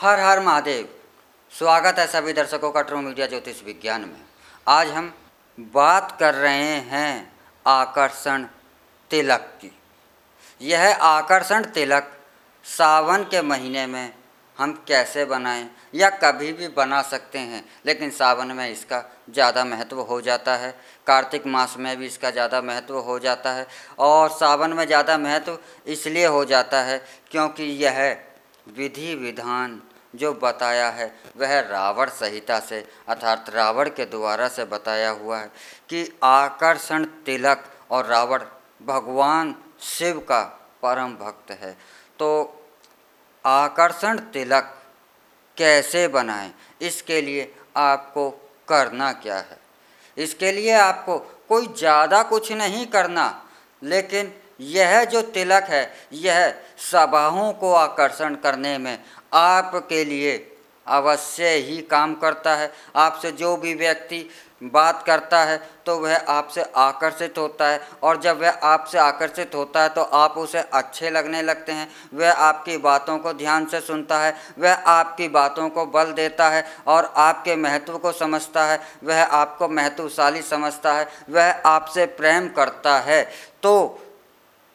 हर हर महादेव। स्वागत है सभी दर्शकों का ट्रू मीडिया ज्योतिष विज्ञान में। आज हम बात कर रहे हैं आकर्षण तिलक की। यह आकर्षण तिलक सावन के महीने में हम कैसे बनाएं या कभी भी बना सकते हैं, लेकिन सावन में इसका ज़्यादा महत्व हो जाता है। कार्तिक मास में भी इसका ज़्यादा महत्व हो जाता है और सावन में ज़्यादा महत्व इसलिए हो जाता है क्योंकि यह विधि विधान जो बताया है वह रावण संहिता से अर्थात रावण के द्वारा से बताया हुआ है कि आकर्षण तिलक, और रावण भगवान शिव का परम भक्त है। तो आकर्षण तिलक कैसे बनाएं, इसके लिए आपको करना क्या है? इसके लिए आपको कोई ज़्यादा कुछ नहीं करना, लेकिन यह जो तिलक है यह सभाओं को आकर्षण करने में आपके लिए अवश्य ही काम करता है। आपसे जो भी व्यक्ति बात करता है तो वह आपसे आकर्षित होता है, और जब वह आपसे आकर्षित होता है तो आप उसे अच्छे लगने लगते हैं। वह आपकी बातों को ध्यान से सुनता है, वह आपकी बातों को बल देता है और आपके महत्व को समझता है, वह आपको महत्वशाली समझता है, वह आपसे प्रेम करता है। तो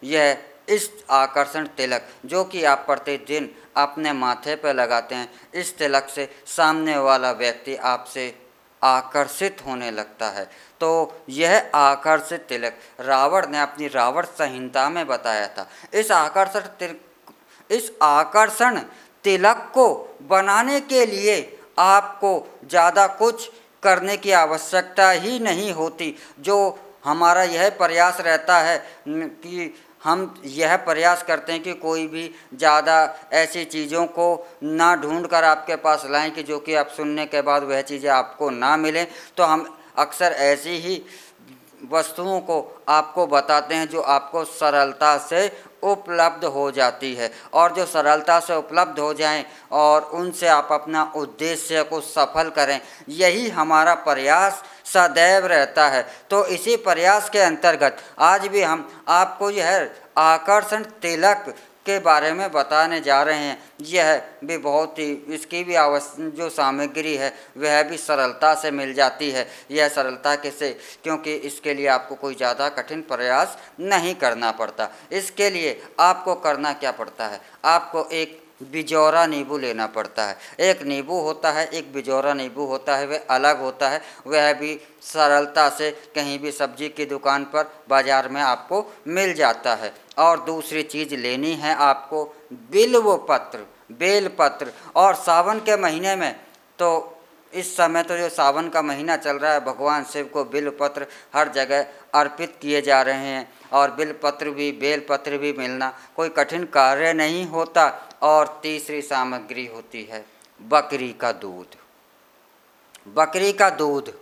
यह इस आकर्षण तिलक जो कि आप प्रतिदिन अपने माथे पर लगाते हैं, इस तिलक से सामने वाला व्यक्ति आपसे आकर्षित होने लगता है। तो यह आकर्षित तिलक रावण ने अपनी रावण संहिता में बताया था। इस आकर्षण तिलक को बनाने के लिए आपको ज़्यादा कुछ करने की आवश्यकता ही नहीं होती। जो हमारा यह प्रयास रहता है कि हम यह प्रयास करते हैं कि कोई भी ज़्यादा ऐसी चीज़ों को ना ढूंढ कर आपके पास लाएं कि जो कि आप सुनने के बाद वह चीज़ें आपको ना मिलें। तो हम अक्सर ऐसी ही वस्तुओं को आपको बताते हैं जो आपको सरलता से उपलब्ध हो जाती है, और जो सरलता से उपलब्ध हो जाएं और उनसे आप अपना उद्देश्य को सफल करें, यही हमारा प्रयास सदैव रहता है। तो इसी प्रयास के अंतर्गत आज भी हम आपको यह आकर्षण तिलक के बारे में बताने जा रहे हैं। यह भी बहुत ही, इसकी भी जो सामग्री है वह भी सरलता से मिल जाती है। यह सरलता कैसे? क्योंकि इसके लिए आपको कोई ज़्यादा कठिन प्रयास नहीं करना पड़ता। इसके लिए आपको करना क्या पड़ता है? आपको एक बिजौरा नींबू लेना पड़ता है। एक नींबू होता है, एक बिजौरा नींबू होता है, वह अलग होता है। वह भी सरलता से कहीं भी सब्जी की दुकान पर बाज़ार में आपको मिल जाता है। और दूसरी चीज़ लेनी है आपको बिल्व पत्र, बेल पत्र। और सावन के महीने में, तो इस समय तो जो सावन का महीना चल रहा है, भगवान शिव को बिल्व पत्र हर जगह अर्पित किए जा रहे हैं, और बेल पत्र भी मिलना कोई कठिन कार्य नहीं होता। और तीसरी सामग्री होती है बकरी का दूध। बकरी का दूध,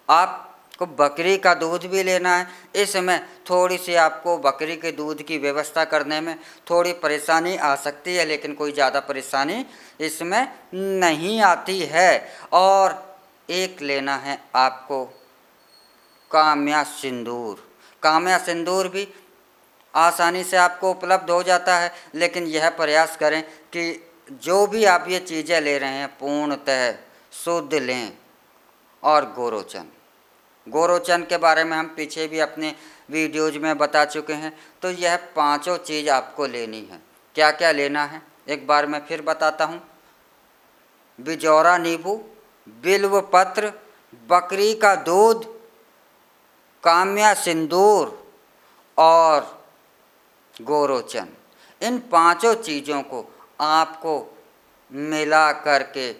आपको बकरी का दूध भी लेना है। इसमें थोड़ी सी आपको बकरी के दूध की व्यवस्था करने में थोड़ी परेशानी आ सकती है, लेकिन कोई ज़्यादा परेशानी इसमें नहीं आती है। और एक लेना है आपको काम्या सिंदूर। काम्या सिंदूर भी आसानी से आपको उपलब्ध हो जाता है, लेकिन यह प्रयास करें कि जो भी आप ये चीज़ें ले रहे हैं पूर्णतः शुद्ध लें। और गोरोचन के बारे में हम पीछे भी अपने वीडियोज में बता चुके हैं। तो यह पांचों चीज़ आपको लेनी है। क्या क्या लेना है एक बार मैं फिर बताता हूँ। बिजौरा नींबू, बिल्व पत्र, बकरी का दूध, काम्या सिंदूर और गोरोचन। इन पांचों चीज़ों को आपको मिला करके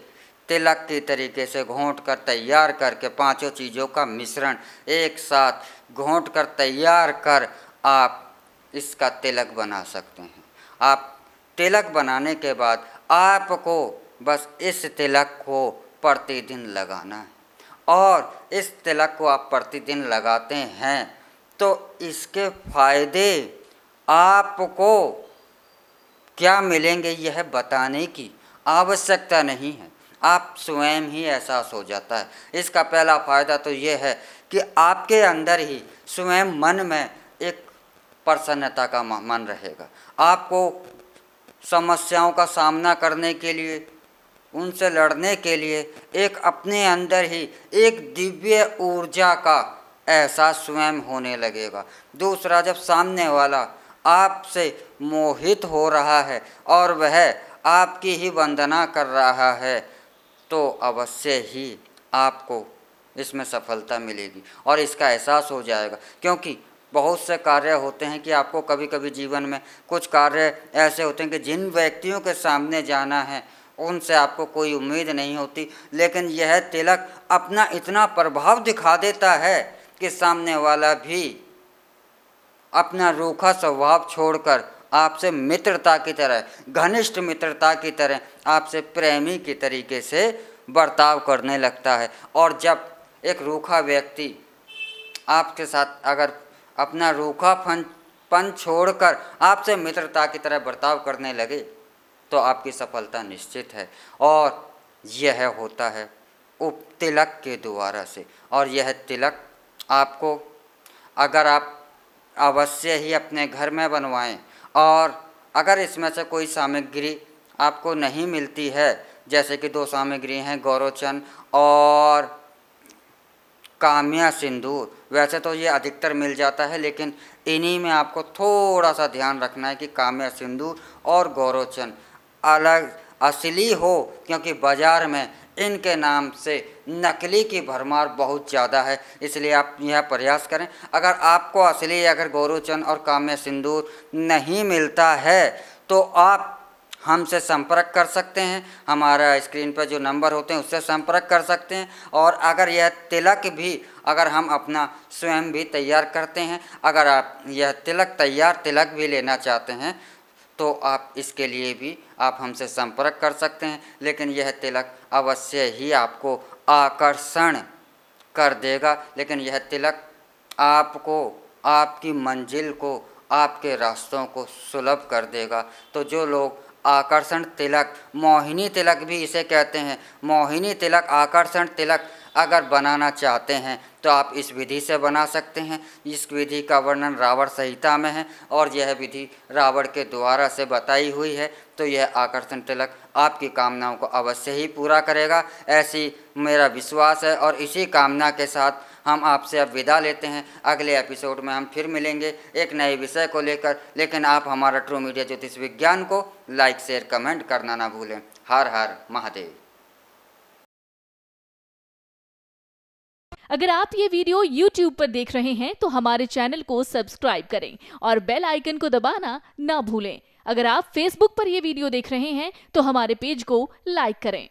तिलक की तरीके से घोंट कर तैयार करके, पांचों चीज़ों का मिश्रण एक साथ घोंट कर तैयार कर आप इसका तिलक बना सकते हैं। आप तिलक बनाने के बाद आपको बस इस तिलक को प्रतिदिन लगाना है, और इस तिलक को आप प्रतिदिन लगाते हैं तो इसके फायदे आपको क्या मिलेंगे यह बताने की आवश्यकता नहीं है, आप स्वयं ही एहसास हो जाता है। इसका पहला फ़ायदा तो ये है कि आपके अंदर ही स्वयं मन में एक प्रसन्नता का मन रहेगा। आपको समस्याओं का सामना करने के लिए उनसे लड़ने के लिए एक अपने अंदर ही एक दिव्य ऊर्जा का एहसास स्वयं होने लगेगा। दूसरा, जब सामने वाला आपसे मोहित हो रहा है और वह आपकी ही वंदना कर रहा है, तो अवश्य ही आपको इसमें सफलता मिलेगी और इसका एहसास हो जाएगा। क्योंकि बहुत से कार्य होते हैं कि आपको कभी कभी जीवन में कुछ कार्य ऐसे होते हैं कि जिन व्यक्तियों के सामने जाना है उनसे आपको कोई उम्मीद नहीं होती, लेकिन यह तिलक अपना इतना प्रभाव दिखा देता है कि सामने वाला भी अपना रूखा स्वभाव छोड़कर आपसे मित्रता की तरह, घनिष्ठ मित्रता की तरह आपसे प्रेमी के तरीके से बर्ताव करने लगता है। और जब एक रूखा व्यक्ति आपके साथ अगर अपना रूखापन छोड़कर आपसे मित्रता की तरह बर्ताव करने लगे तो आपकी सफलता निश्चित है। और यह होता है तिलक के द्वारा से। और यह तिलक आपको, अगर आप अवश्य ही अपने घर में बनवाएं, और अगर इसमें से कोई सामग्री आपको नहीं मिलती है, जैसे कि 2 सामग्री हैं, गौरोचन और काम्या सिंदूर, वैसे तो ये अधिकतर मिल जाता है, लेकिन इन्हीं में आपको थोड़ा सा ध्यान रखना है कि काम्या सिंदूर और गौरोचन अलग असली हो, क्योंकि बाज़ार में इनके नाम से नकली की भरमार बहुत ज़्यादा है। इसलिए आप यह प्रयास करें, अगर आपको असली अगर गौरोचन और काम्या सिंदूर नहीं मिलता है तो आप हमसे संपर्क कर सकते हैं। हमारा स्क्रीन पर जो नंबर होते हैं उससे संपर्क कर सकते हैं। और अगर यह तिलक भी अगर हम अपना स्वयं भी तैयार करते हैं, अगर आप यह तैयार तिलक भी लेना चाहते हैं तो आप इसके लिए भी आप हमसे संपर्क कर सकते हैं। लेकिन यह तिलक अवश्य ही आपको आकर्षण कर देगा, लेकिन यह तिलक आपको, आपकी मंजिल को, आपके रास्तों को सुलभ कर देगा। तो जो लोग आकर्षण तिलक, मोहिनी तिलक भी इसे कहते हैं, मोहिनी तिलक, आकर्षण तिलक अगर बनाना चाहते हैं तो आप इस विधि से बना सकते हैं। इस विधि का वर्णन रावण संहिता में है और यह विधि रावण के द्वारा से बताई हुई है। तो यह आकर्षण तिलक आपकी कामनाओं को अवश्य ही पूरा करेगा, ऐसी मेरा विश्वास है। और इसी कामना के साथ हम आपसे अब विदा लेते हैं। अगले एपिसोड में हम फिर मिलेंगे एक नए विषय को लेकर। लेकिन आप हमारा ट्रू मीडिया ज्योतिष विज्ञान को लाइक, शेयर, कमेंट करना ना भूलें। हर हर महादेव। अगर आप ये वीडियो YouTube पर देख रहे हैं तो हमारे चैनल को सब्सक्राइब करें और बेल आइकन को दबाना ना भूलें। अगर आप Facebook पर ये वीडियो देख रहे हैं तो हमारे पेज को लाइक करें।